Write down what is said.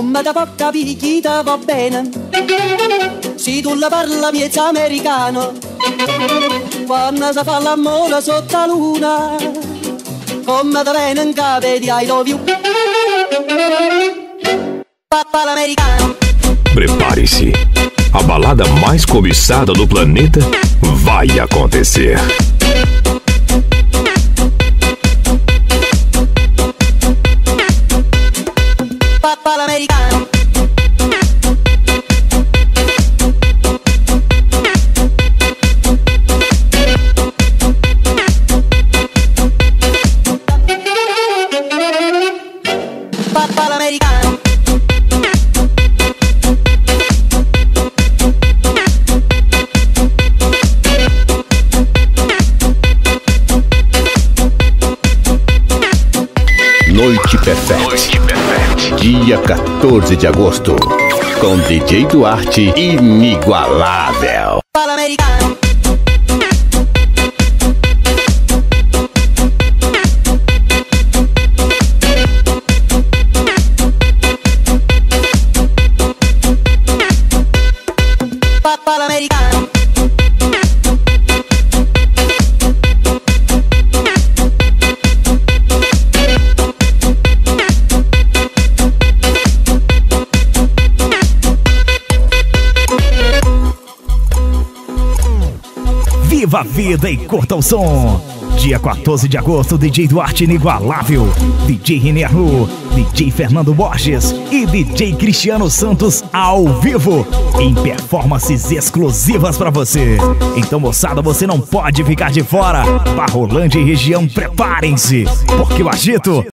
Come da poca picchita va bene, se tu la parla miezza americano, quando si fa l'amore sotto la luna, come da bene in capo di I love you, papà l'americano. Prepare-se, a balada mais cobiçada do planeta vai acontecer. Papà l'americano. Papà l'americano. Noite Perfect, dia 14 de agosto, com DJ Duarte inigualável. Papà l'americano. Papà l'americano. Viva a vida e curta o som. Dia 14 de agosto, DJ Duarte inigualável, DJ René Arru, DJ Fernando Borges e DJ Cristiano Santos ao vivo, em performances exclusivas pra você. Então, moçada, você não pode ficar de fora. Barrolândia e região, preparem-se, porque o agito